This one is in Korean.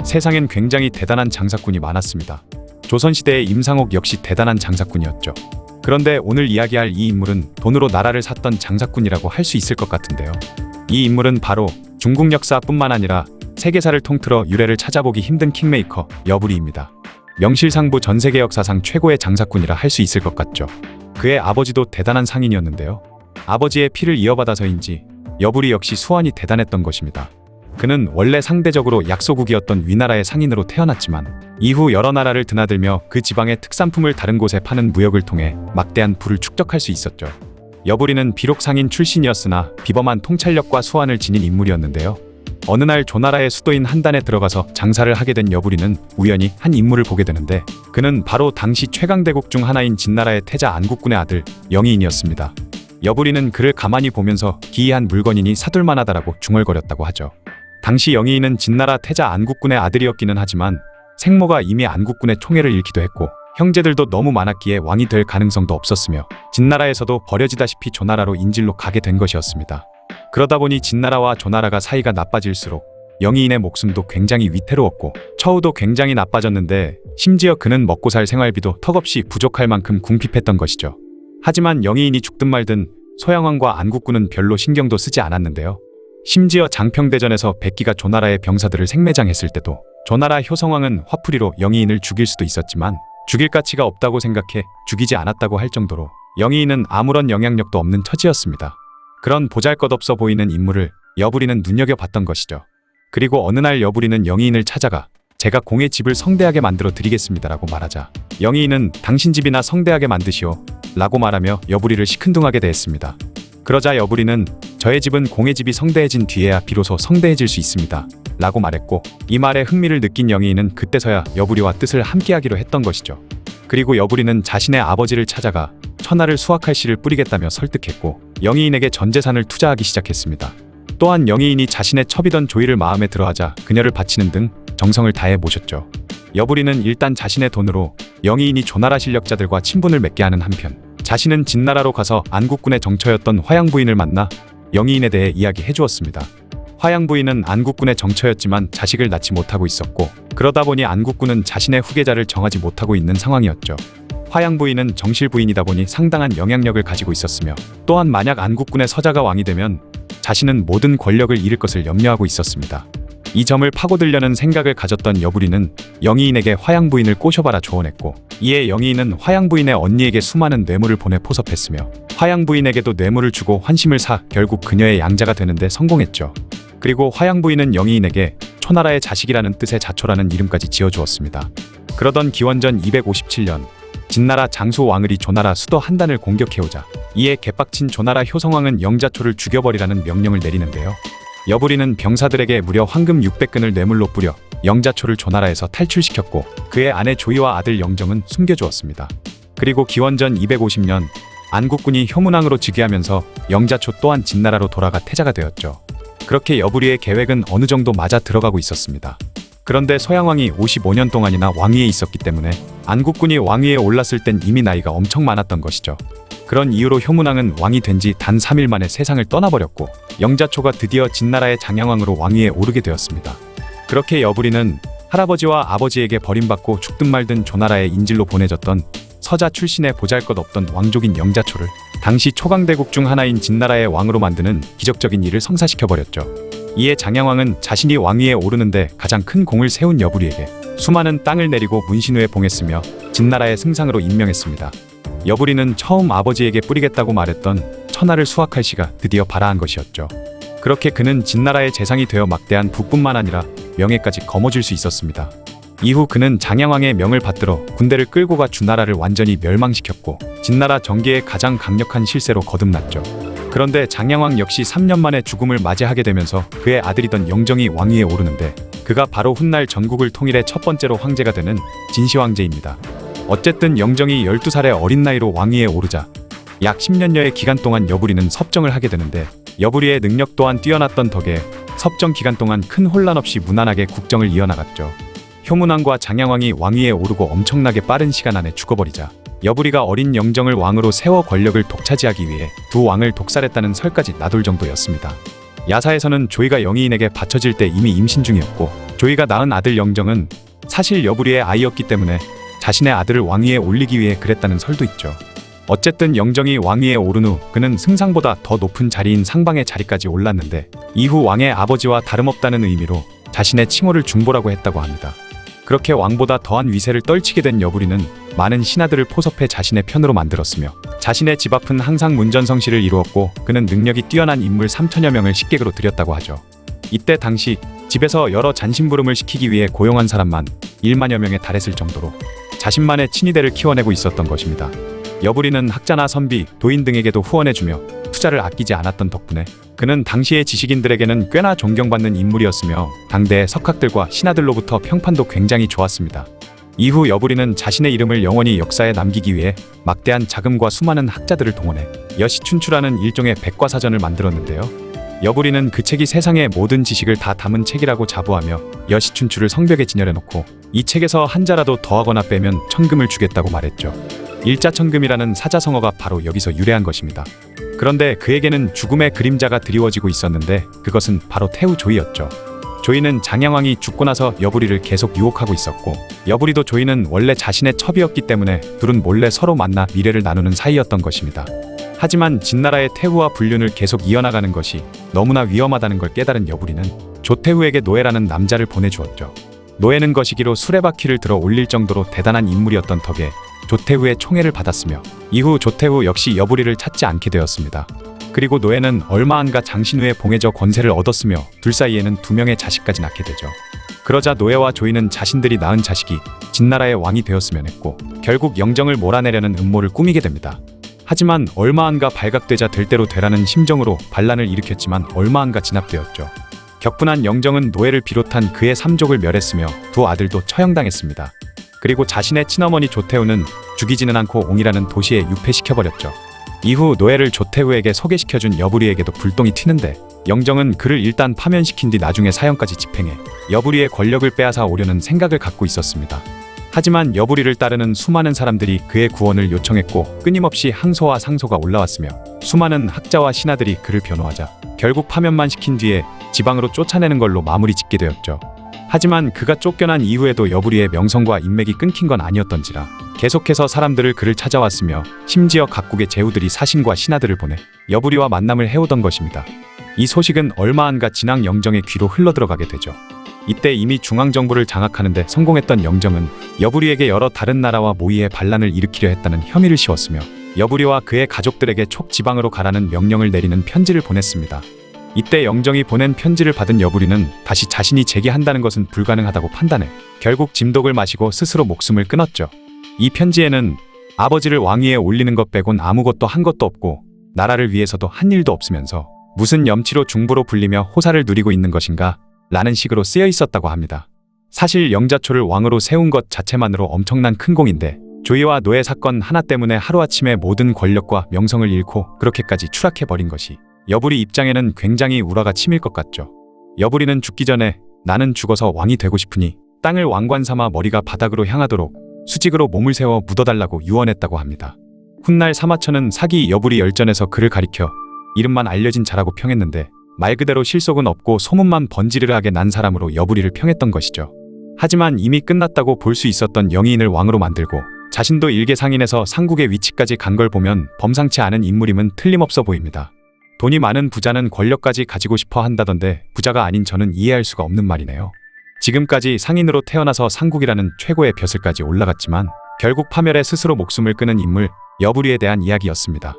세상엔 굉장히 대단한 장사꾼이 많았습니다. 조선시대의 임상옥 역시 대단한 장사꾼이었죠. 그런데 오늘 이야기할 이 인물은 돈으로 나라를 샀던 장사꾼이라고 할 수 있을 것 같은데요. 이 인물은 바로 중국 역사뿐만 아니라 세계사를 통틀어 유래를 찾아보기 힘든 킹메이커 여부리입니다. 명실상부 전세계 역사상 최고의 장사꾼이라 할 수 있을 것 같죠. 그의 아버지도 대단한 상인이었는데요. 아버지의 피를 이어받아서인지 여부리 역시 수완이 대단했던 것입니다. 그는 원래 상대적으로 약소국이었던 위나라의 상인으로 태어났지만 이후 여러 나라를 드나들며 그 지방의 특산품을 다른 곳에 파는 무역을 통해 막대한 부를 축적할 수 있었죠. 여부리는 비록 상인 출신이었으나 비범한 통찰력과 수완을 지닌 인물이었는데요. 어느 날 조나라의 수도인 한단에 들어가서 장사를 하게 된 여부리는 우연히 한 인물을 보게 되는데 그는 바로 당시 최강대국 중 하나인 진나라의 태자 안국군의 아들 영의인이었습니다. 여부리는 그를 가만히 보면서 기이한 물건이니 사둘만하다라고 중얼거렸다고 하죠. 당시 영의인은 진나라 태자 안국군의 아들이었기는 하지만 생모가 이미 안국군의 총애를 잃기도 했고 형제들도 너무 많았기에 왕이 될 가능성도 없었으며 진나라에서도 버려지다시피 조나라로 인질로 가게 된 것이었습니다. 그러다 보니 진나라와 조나라가 사이가 나빠질수록 영의인의 목숨도 굉장히 위태로웠고 처우도 굉장히 나빠졌는데 심지어 그는 먹고 살 생활비도 턱없이 부족할 만큼 궁핍했던 것이죠. 하지만 영의인이 죽든 말든 소양왕과 안국군은 별로 신경도 쓰지 않았는데요. 심지어 장평대전에서 백기가 조나라의 병사들을 생매장했을 때도 조나라 효성왕은 화풀이로 영의인을 죽일 수도 있었지만 죽일 가치가 없다고 생각해 죽이지 않았다고 할 정도로 영의인은 아무런 영향력도 없는 처지였습니다. 그런 보잘것없어 보이는 인물을 여부리는 눈여겨봤던 것이죠. 그리고 어느 날 여부리는 영의인을 찾아가 제가 공의 집을 성대하게 만들어 드리겠습니다라고 말하자 영의인은 당신 집이나 성대하게 만드시오 라고 말하며 여부리를 시큰둥하게 대했습니다. 그러자 여부리는 저의 집은 공의 집이 성대해진 뒤에야 비로소 성대해질 수 있습니다 라고 말했고 이 말에 흥미를 느낀 영의인은 그때서야 여부리와 뜻을 함께하기로 했던 것이죠. 그리고 여부리는 자신의 아버지를 찾아가 천하를 수확할 씨를 뿌리겠다며 설득했고 영의인에게 전 재산을 투자하기 시작했습니다. 또한 영의인이 자신의 첩이던 조이를 마음에 들어하자 그녀를 바치는 등 정성을 다해 모셨죠. 여부리는 일단 자신의 돈으로 영의인이 조나라 실력자들과 친분을 맺게 하는 한편 자신은 진나라로 가서 안국군의 정처였던 화양부인을 만나 영의인에 대해 이야기해 주었습니다. 화양부인은 안국군의 정처였지만 자식을 낳지 못하고 있었고 그러다 보니 안국군은 자신의 후계자를 정하지 못하고 있는 상황이었죠. 화양부인은 정실부인이다 보니 상당한 영향력을 가지고 있었으며 또한 만약 안국군의 서자가 왕이 되면 자신은 모든 권력을 잃을 것을 염려하고 있었습니다. 이 점을 파고들려는 생각을 가졌던 여부리는 영의인에게 화양부인을 꼬셔봐라 조언했고 이에 영의인은 화양부인의 언니에게 수많은 뇌물을 보내 포섭했으며 화양부인에게도 뇌물을 주고 환심을 사 결국 그녀의 양자가 되는데 성공했죠. 그리고 화양부인은 영의인에게 초나라의 자식이라는 뜻의 자초라는 이름까지 지어주었습니다. 그러던 기원전 257년 진나라 장수 왕을이 조나라 수도 한단을 공격해오자 이에 개빡친 조나라 효성왕은 영자초를 죽여버리라는 명령을 내리는데요. 여부리는 병사들에게 무려 황금 600근을 뇌물로 뿌려 영자초를 조나라에서 탈출시켰고 그의 아내 조이와 아들 영정은 숨겨주었습니다. 그리고 기원전 250년 안국군이 효문왕으로 즉위하면서 영자초 또한 진나라로 돌아가 태자가 되었죠. 그렇게 여부리의 계획은 어느 정도 맞아 들어가고 있었습니다. 그런데 소양왕이 55년 동안이나 왕위에 있었기 때문에 안국군이 왕위에 올랐을 땐 이미 나이가 엄청 많았던 것이죠. 그런 이유로 효문왕은 왕이 된 지 단 3일 만에 세상을 떠나버렸고 영자초가 드디어 진나라의 장양왕으로 왕위에 오르게 되었습니다. 그렇게 여부리는 할아버지와 아버지에게 버림받고 죽든 말든 조나라의 인질로 보내졌던 서자 출신의 보잘것없던 왕족인 영자초를 당시 초강대국 중 하나인 진나라의 왕으로 만드는 기적적인 일을 성사시켜버렸죠. 이에 장양왕은 자신이 왕위에 오르는데 가장 큰 공을 세운 여부리에게 수많은 땅을 내리고 문신우에 봉했으며 진나라의 승상으로 임명했습니다. 여부리는 처음 아버지에게 뿌리겠다고 말했던 천하를 수확할 씨가 드디어 발아한 것이었죠. 그렇게 그는 진나라의 재상이 되어 막대한 부뿐만 아니라 명예까지 거머쥘 수 있었습니다. 이후 그는 장양왕의 명을 받들어 군대를 끌고 가 주나라를 완전히 멸망시켰고 진나라 정계의 가장 강력한 실세로 거듭났죠. 그런데 장양왕 역시 3년 만에 죽음을 맞이하게 되면서 그의 아들이던 영정이 왕위에 오르는데 그가 바로 훗날 전국을 통일해 첫 번째로 황제가 되는 진시황제입니다. 어쨌든 영정이 12살의 어린 나이로 왕위에 오르자 약 10년여의 기간 동안 여부리는 섭정을 하게 되는데 여부리의 능력 또한 뛰어났던 덕에 섭정 기간 동안 큰 혼란 없이 무난하게 국정을 이어나갔죠. 효문왕과 장양왕이 왕위에 오르고 엄청나게 빠른 시간 안에 죽어버리자 여부리가 어린 영정을 왕으로 세워 권력을 독차지하기 위해 두 왕을 독살했다는 설까지 나돌 정도였습니다. 야사에서는 조이가 영의인에게 바쳐질 때 이미 임신 중이었고 조이가 낳은 아들 영정은 사실 여부리의 아이였기 때문에 자신의 아들을 왕위에 올리기 위해 그랬다는 설도 있죠. 어쨌든 영정이 왕위에 오른 후 그는 승상보다 더 높은 자리인 상방의 자리까지 올랐는데 이후 왕의 아버지와 다름없다는 의미로 자신의 칭호를 중보라고 했다고 합니다. 그렇게 왕보다 더한 위세를 떨치게 된 여부리는 많은 신하들을 포섭해 자신의 편으로 만들었으며 자신의 집 앞은 항상 문전성시를 이루었고 그는 능력이 뛰어난 인물 3천여 명을 식객으로 들였다고 하죠. 이때 당시 집에서 여러 잔심부름을 시키기 위해 고용한 사람만 1만여 명에 달했을 정도로 자신만의 친위대를 키워내고 있었던 것입니다. 여부리는 학자나 선비, 도인 등에게도 후원해주며 투자를 아끼지 않았던 덕분에 그는 당시의 지식인들에게는 꽤나 존경받는 인물이었으며 당대의 석학들과 신하들로부터 평판도 굉장히 좋았습니다. 이후 여부리는 자신의 이름을 영원히 역사에 남기기 위해 막대한 자금과 수많은 학자들을 동원해 여시춘추라는 일종의 백과사전을 만들었는데요. 여부리는 그 책이 세상의 모든 지식을 다 담은 책이라고 자부하며 여시춘추를 성벽에 진열해놓고 이 책에서 한 자라도 더하거나 빼면 천금을 주겠다고 말했죠. 일자천금이라는 사자성어가 바로 여기서 유래한 것입니다. 그런데 그에게는 죽음의 그림자가 드리워지고 있었는데 그것은 바로 태후 조이였죠. 조이는 장양왕이 죽고 나서 여부리를 계속 유혹하고 있었고 여부리도 조이는 원래 자신의 첩이었기 때문에 둘은 몰래 서로 만나 미래를 나누는 사이였던 것입니다. 하지만 진나라의 태후와 불륜을 계속 이어나가는 것이 너무나 위험하다는 걸 깨달은 여부리는 조태후에게 노예라는 남자를 보내주었죠. 노예는 거시기로 수레바퀴를 들어 올릴 정도로 대단한 인물이었던 덕에 조태후의 총애를 받았으며 이후 조태후 역시 여부리를 찾지 않게 되었습니다. 그리고 노예는 얼마 안가 장신우의 봉해져 권세를 얻었으며 둘 사이에는 2명의 자식까지 낳게 되죠. 그러자 노예와 조이는 자신들이 낳은 자식이 진나라의 왕이 되었으면 했고 결국 영정을 몰아내려는 음모를 꾸미게 됩니다. 하지만 얼마 안가 발각되자 될 대로 되라는 심정으로 반란을 일으켰지만 얼마 안가 진압되었죠. 격분한 영정은 노예를 비롯한 그의 3족을 멸했으며 두 아들도 처형당했습니다. 그리고 자신의 친어머니 조태후는 죽이지는 않고 옹이라는 도시에 유폐시켜버렸죠. 이후 노예를 조태후에게 소개시켜준 여부리에게도 불똥이 튀는데 영정은 그를 일단 파면시킨 뒤 나중에 사형까지 집행해 여부리의 권력을 빼앗아 오려는 생각을 갖고 있었습니다. 하지만 여부리를 따르는 수많은 사람들이 그의 구원을 요청했고 끊임없이 항소와 상소가 올라왔으며 수많은 학자와 신하들이 그를 변호하자 결국 파면만 시킨 뒤에 지방으로 쫓아내는 걸로 마무리 짓게 되었죠. 하지만 그가 쫓겨난 이후에도 여부리의 명성과 인맥이 끊긴 건 아니었던지라 계속해서 사람들을 그를 찾아왔으며 심지어 각국의 제후들이 사신과 신하들을 보내 여부리와 만남을 해오던 것입니다. 이 소식은 얼마 안가 진앙 영정의 귀로 흘러들어가게 되죠. 이때 이미 중앙정부를 장악하는 데 성공했던 영정은 여부리에게 여러 다른 나라와 모의해 반란을 일으키려 했다는 혐의를 씌웠으며 여부리와 그의 가족들에게 촉지방으로 가라는 명령을 내리는 편지를 보냈습니다. 이때 영정이 보낸 편지를 받은 여부리는 다시 자신이 재기한다는 것은 불가능하다고 판단해 결국 짐독을 마시고 스스로 목숨을 끊었죠. 이 편지에는 아버지를 왕위에 올리는 것 빼곤 아무것도 한 것도 없고 나라를 위해서도 한 일도 없으면서 무슨 염치로 중부로 불리며 호사를 누리고 있는 것인가 라는 식으로 쓰여 있었다고 합니다. 사실 영자초를 왕으로 세운 것 자체만으로 엄청난 큰 공인데 조이와 노예 사건 하나 때문에 하루아침에 모든 권력과 명성을 잃고 그렇게까지 추락해버린 것이 여부리 입장에는 굉장히 우라가 치밀 것 같죠. 여부리는 죽기 전에 나는 죽어서 왕이 되고 싶으니 땅을 왕관 삼아 머리가 바닥으로 향하도록 수직으로 몸을 세워 묻어달라고 유언했다고 합니다. 훗날 사마천은 사기 여부리 열전에서 그를 가리켜 이름만 알려진 자라고 평했는데 말 그대로 실속은 없고 소문만 번지르르하게 난 사람으로 여부리를 평했던 것이죠. 하지만 이미 끝났다고 볼 수 있었던 영의인을 왕으로 만들고 자신도 일개 상인에서 상국의 위치까지 간 걸 보면 범상치 않은 인물임은 틀림없어 보입니다. 돈이 많은 부자는 권력까지 가지고 싶어 한다던데 부자가 아닌 저는 이해할 수가 없는 말이네요. 지금까지 상인으로 태어나서 상국이라는 최고의 벼슬까지 올라갔지만 결국 파멸에 스스로 목숨을 끊은 인물 여부리에 대한 이야기였습니다.